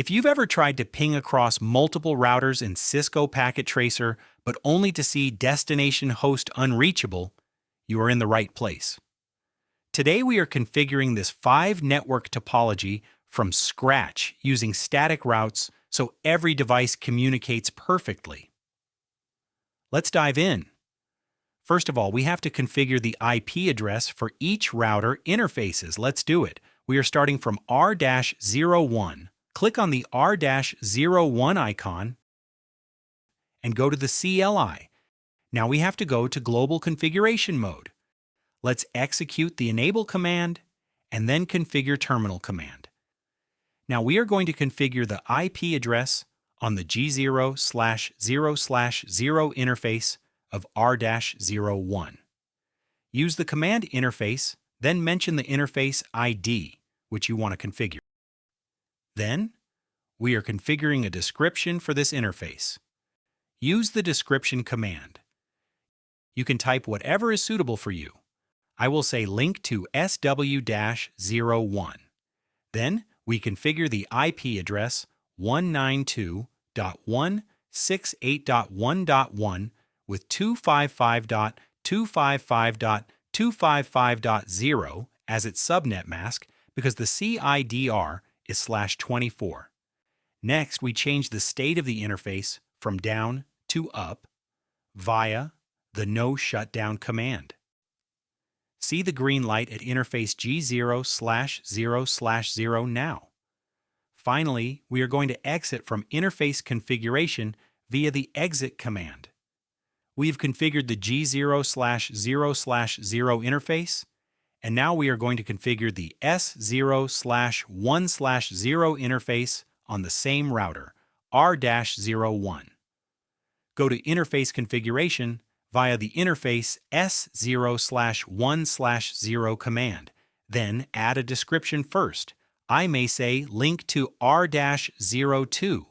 If you've ever tried to ping across multiple routers in Cisco Packet Tracer, but only to see destination host unreachable, you are in the right place. Today we are configuring this 5-network topology from scratch using static routes so every device communicates perfectly. Let's dive in. First of all, we have to configure the IP address for each router interfaces. Let's do it. We are starting from R-01. Click on the R-01 icon and go to the CLI. Now we have to go to Global Configuration Mode. Let's execute the Enable command and then Configure Terminal command. Now we are going to configure the IP address on the G0/0/0 interface of R-01. Use the command interface, then mention the interface ID, which you want to configure. Then, we are configuring a description for this interface. Use the description command. You can type whatever is suitable for you. I will say link to SW-01. Then, we configure the IP address 192.168.1.1 with 255.255.255.0 as its subnet mask because the CIDR is /24. Next, we change the state of the interface from down to up via the no shutdown command. See the green light at interface G0/0/0 now. Finally, we are going to exit from interface configuration via the exit command. We have configured the G0/0/0 interface, and now we are going to configure the S0/1/0 interface on the same router, R-01. Go to Interface Configuration via the interface S0/1/0 command. Then add a description first. I may say link to R-02.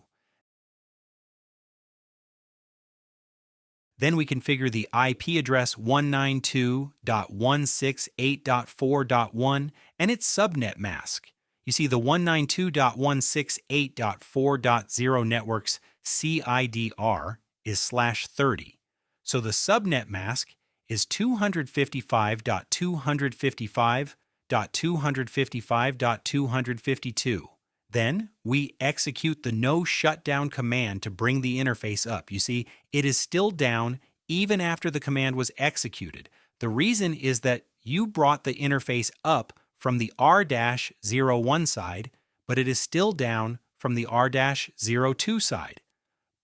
Then we configure the IP address 192.168.4.1 and its subnet mask. You see the 192.168.4.0 network's CIDR is /30. So the subnet mask is 255.255.255.252. Then we execute the no shutdown command to bring the interface up. You see, it is still down even after the command was executed. The reason is that you brought the interface up from the R-01 side, but it is still down from the R-02 side.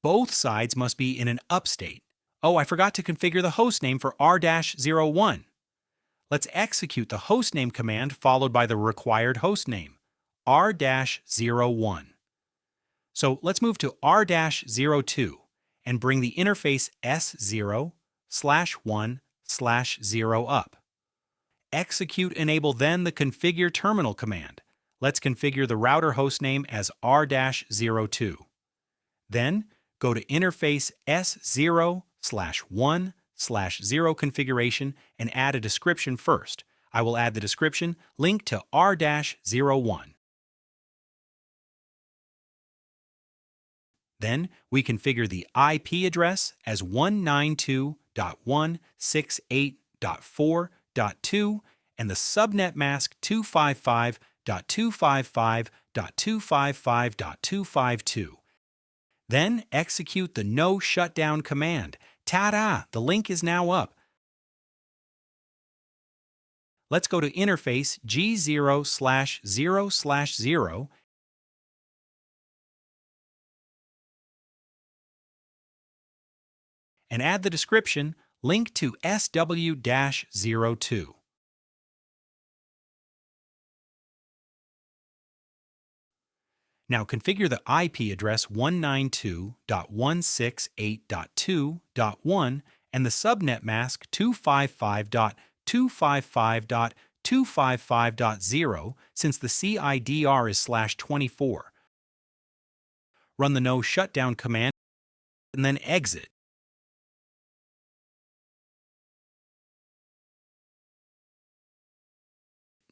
Both sides must be in an up state. Oh, I forgot to configure the hostname for R-01. Let's execute the hostname command followed by the required hostname, R-01. So let's move to R-02 and bring the interface S0/1/0 up. Execute Enable then the Configure Terminal command. Let's configure the router hostname as R-02. Then go to interface S0/1/0 configuration and add a description first. I will add the description link to R-01. Then we configure the IP address as 192.168.4.2 and the subnet mask 255.255.255.252. Then execute the no shutdown command. Ta-da! The link is now up. Let's go to interface G0/0/0 and add the description link to SW-02. Now configure the IP address 192.168.2.1 and the subnet mask 255.255.255.0 since the CIDR is /24. Run the no shutdown command and then exit.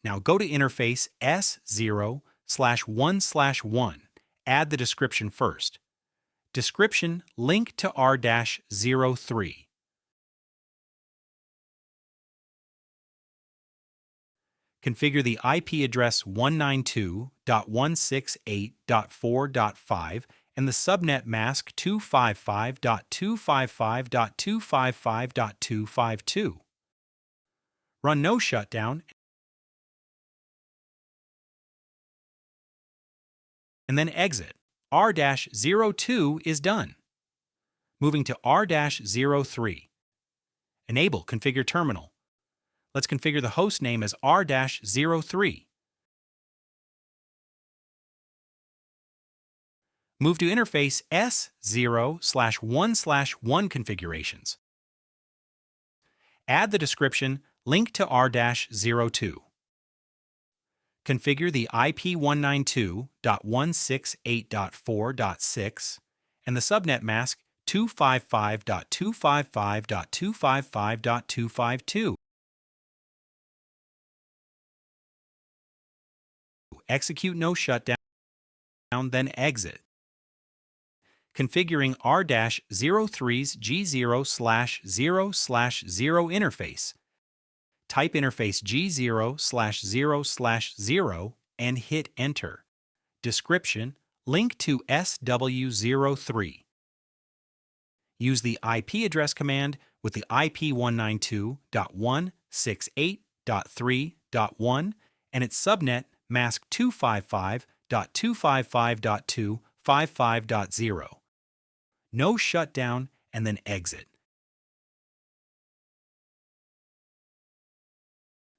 Now go to interface S0/1/1 add the description first. Description, link to R-03. Configure the IP address 192.168.4.5 and the subnet mask 255.255.255.252. Run no shutdown and then exit. R-02 is done. Moving to R-03. Enable Configure Terminal. Let's configure the host name as R-03. Move to interface S0/1/1 configurations. Add the description, link to R-02. Configure the IP 192.168.4.6 and the subnet mask 255.255.255.252. Execute no shutdown, then exit. Configuring R-03's G0/0/0 interface. Type interface G0/0/0 and hit Enter. Description, link to SW03. Use the IP address command with the IP 192.168.3.1 and its subnet mask 255.255.255.0. No shutdown and then exit.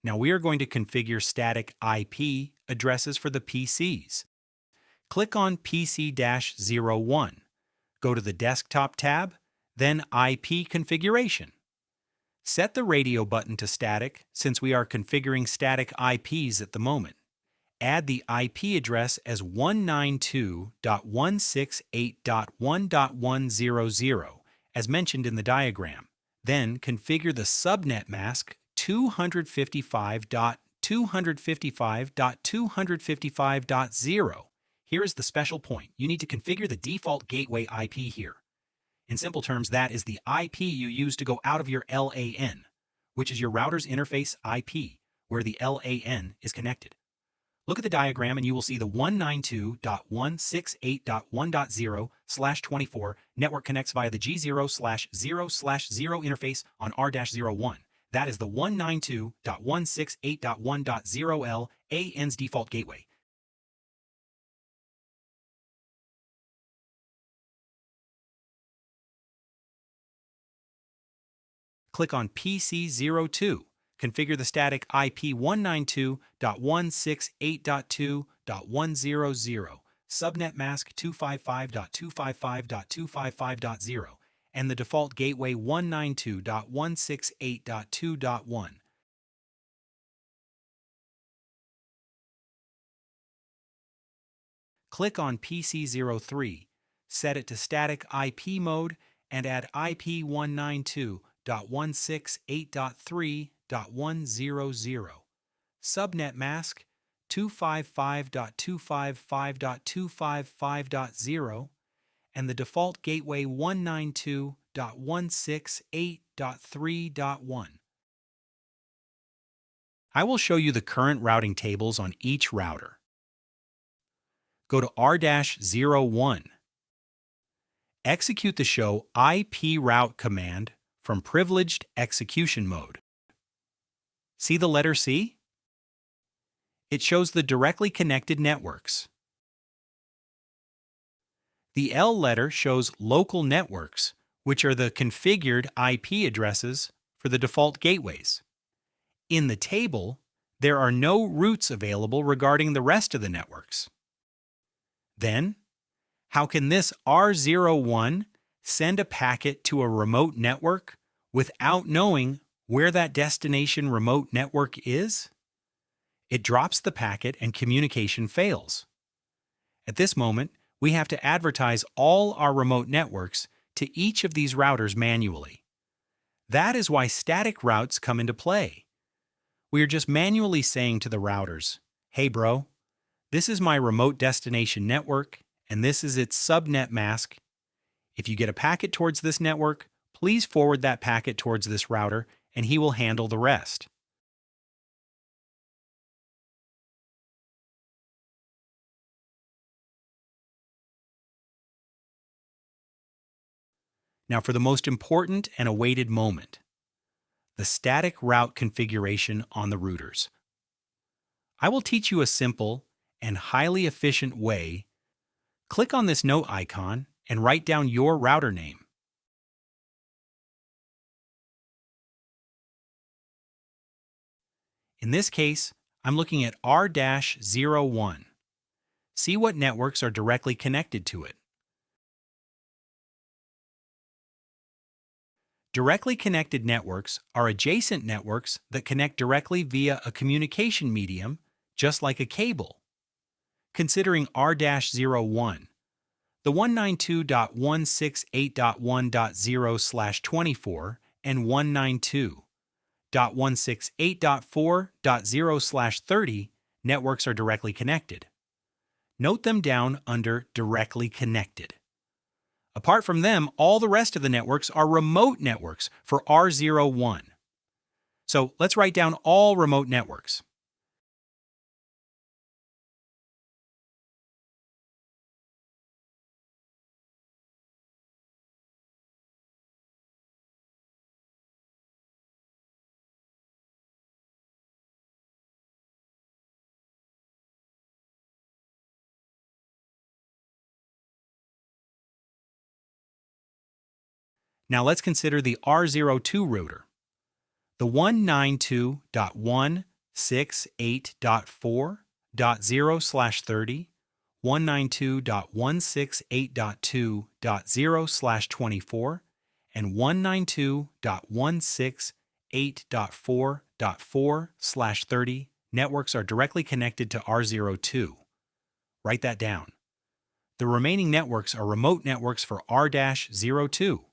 Now we are going to configure static IP addresses for the PCs. Click on PC-01. Go to the Desktop tab, then IP Configuration. Set the radio button to static since we are configuring static IPs at the moment. Add the IP address as 192.168.1.100 as mentioned in the diagram. Then configure the subnet mask 255.255.255.0. Here is the special point. You need to configure the default gateway IP here. In simple terms, that is the IP you use to go out of your LAN, which is your router's interface IP, where the LAN is connected. Look at the diagram and you will see the 192.168.1.0/24 network connects via the G0/0/0 interface on R-01. That is the 192.168.1.0 LAN's default gateway. Click on PC02. Configure the static IP 192.168.2.100, subnet mask 255.255.255.0, and the default gateway 192.168.2.1. Click on PC03, set it to static IP mode, and add IP 192.168.3.100, subnet mask 255.255.255.0, and the default gateway 192.168.3.1. I will show you the current routing tables on each router. Go to R-01. Execute the show IP route command from privileged execution mode. See the letter C? It shows the directly connected networks. The L letter shows local networks, which are the configured IP addresses for the default gateways. In the table, there are no routes available regarding the rest of the networks. Then, how can this R01 send a packet to a remote network without knowing where that destination remote network is? It drops the packet and communication fails. At this moment, we have to advertise all our remote networks to each of these routers manually. That is why static routes come into play. We are just manually saying to the routers, "Hey bro, this is my remote destination network, and this is its subnet mask. If you get a packet towards this network, please forward that packet towards this router, and he will handle the rest. Now for the most important and awaited moment, the static route configuration on the routers. I will teach you a simple and highly efficient way. Click on this note icon and write down your router name. In this case, I'm looking at R-01. See what networks are directly connected to it. Directly connected networks are adjacent networks that connect directly via a communication medium, just like a cable. Considering R-01, the 192.168.1.0/24 and 192.168.4.0/30 networks are directly connected. Note them down under Directly Connected. Apart from them, all the rest of the networks are remote networks for R01. So let's write down all remote networks. Now let's consider the R02 router. The 192.168.4.0/30, 192.168.2.0/24, and 192.168.4.4/30 networks are directly connected to R02. Write that down. The remaining networks are remote networks for R-02.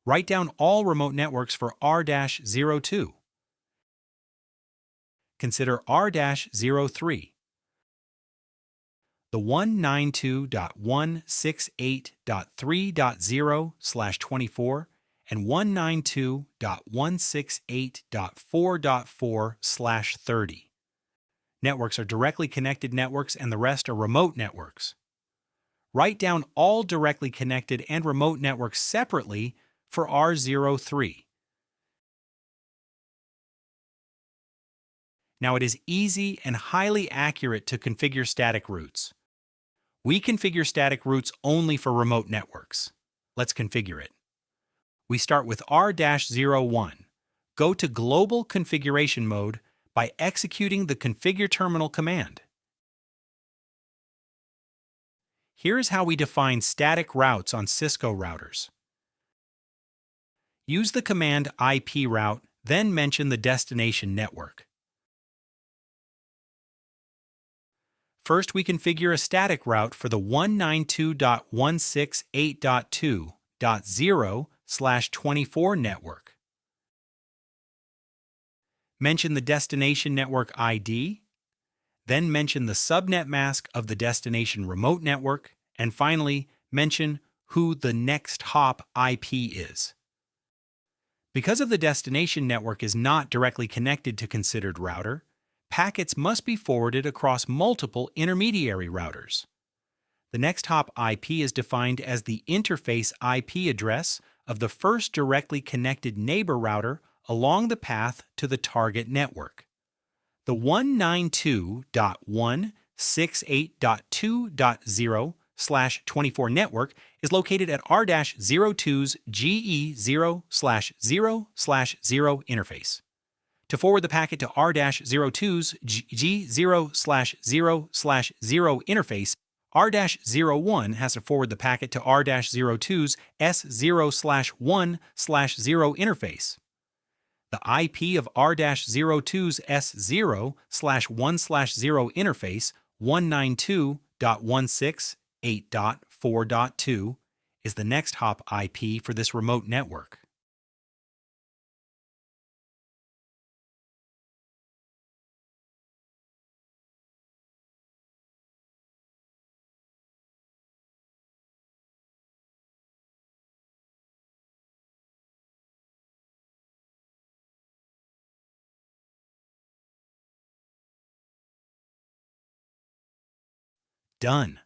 Write down all remote networks for R-02. Consider R-03. The 192.168.3.0/24 and 192.168.4.4/30. Networks are directly connected networks and the rest are remote networks. Write down all directly connected and remote networks separately for R03. Now it is easy and highly accurate to configure static routes. We configure static routes only for remote networks. Let's configure it. We start with R-01. Go to Global Configuration Mode by executing the Configure Terminal command. Here's how we define static routes on Cisco routers. Use the command iproute, then mention the destination network. First, we configure a static route for the 192.168.2.0/24 network. Mention the destination network ID, then mention the subnet mask of the destination remote network, and finally, mention who the next hop IP is. Because of the destination network is not directly connected to considered router, packets must be forwarded across multiple intermediary routers. The next hop IP is defined as the interface IP address of the first directly connected neighbor router along the path to the target network. The 192.168.2.0/24 network is located at R-02's GE0/0/0 interface. To forward the packet to R-02's G0/0/0 interface, R-01 has to forward the packet to R-02's S0/1/0 interface. The IP of R-02's S0/1/0 interface, 192.168.4.2, is the next hop IP for this remote network. Done.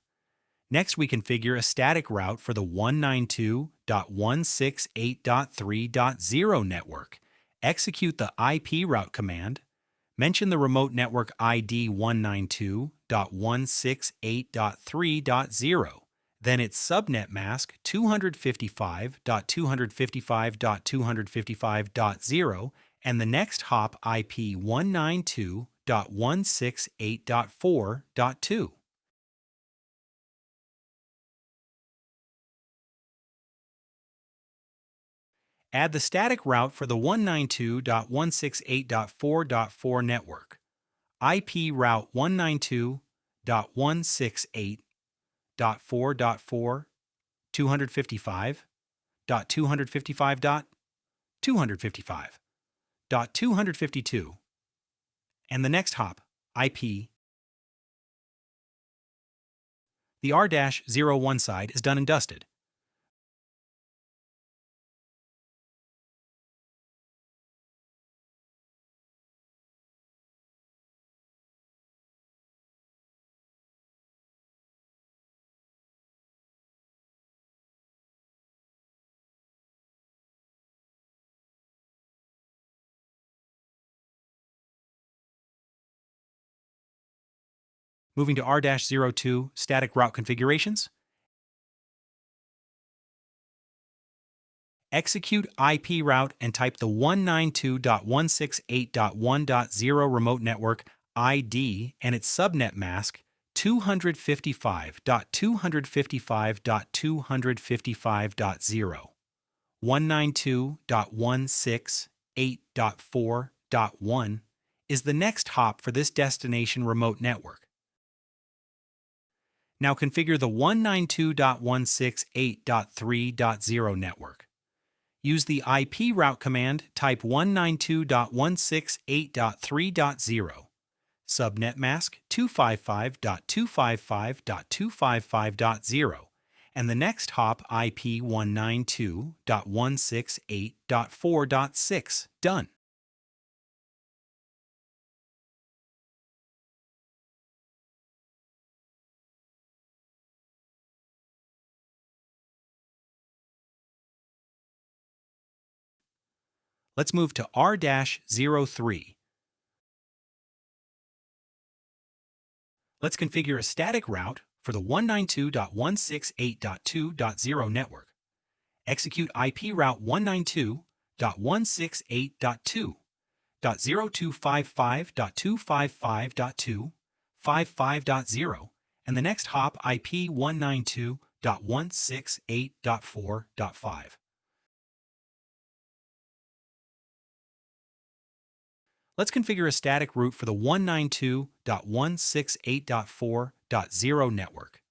Next, we configure a static route for the 192.168.3.0 network. Execute the IP route command. Mention the remote network ID 192.168.3.0. Then its subnet mask 255.255.255.0 and the next hop IP 192.168.4.2. Add the static route for the 192.168.4.4 network. IP route 192.168.4.4, 255.255.255.252, and the next hop, IP. The R-01 side is done and dusted. Moving to R-02 static route configurations. Execute IP route and type the 192.168.1.0 remote network ID and its subnet mask 255.255.255.0. 192.168.4.1 is the next hop for this destination remote network. Now configure the 192.168.3.0 network. Use the IP route command, type 192.168.3.0. Subnet mask 255.255.255.0 and the next hop IP 192.168.4.6. Done. Let's move to R-03. Let's configure a static route for the 192.168.2.0 network. Execute IP route 192.168.2.0.255.2.55.2.55.0 and the next hop IP 192.168.4.5. Let's configure a static route for the 192.168.4.0 network.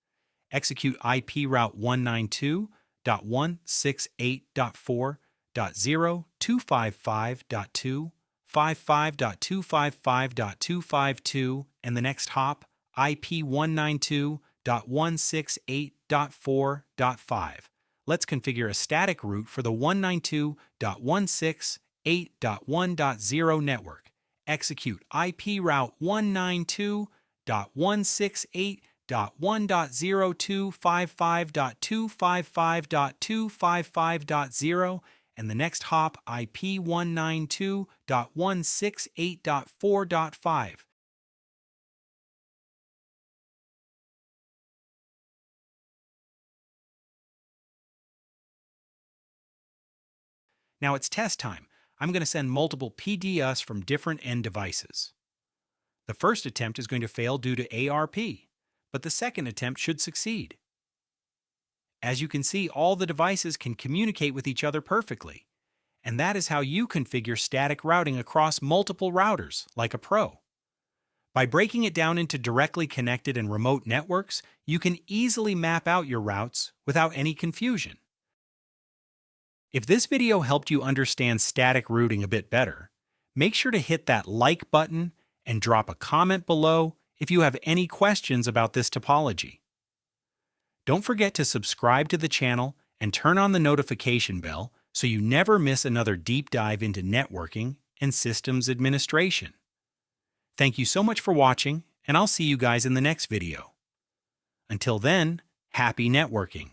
Execute IP route 192.168.4.0.255.2.55.252 and the next hop IP 192.168.4.5. Let's configure a static route for the 192.168.1.0 network. Execute IP route 192.168.1.0.255.255.255.0 and the next hop IP 192.168.4.5. Now it's test time. I'm going to send multiple PDUs from different end devices. The first attempt is going to fail due to ARP, but the second attempt should succeed. As you can see, all the devices can communicate with each other perfectly, and that is how you configure static routing across multiple routers, like a pro. By breaking it down into directly connected and remote networks, you can easily map out your routes without any confusion. If this video helped you understand static routing a bit better, make sure to hit that like button and drop a comment below if you have any questions about this topology. Don't forget to subscribe to the channel and turn on the notification bell so you never miss another deep dive into networking and systems administration. Thank you so much for watching, and I'll see you guys in the next video. Until then, happy networking.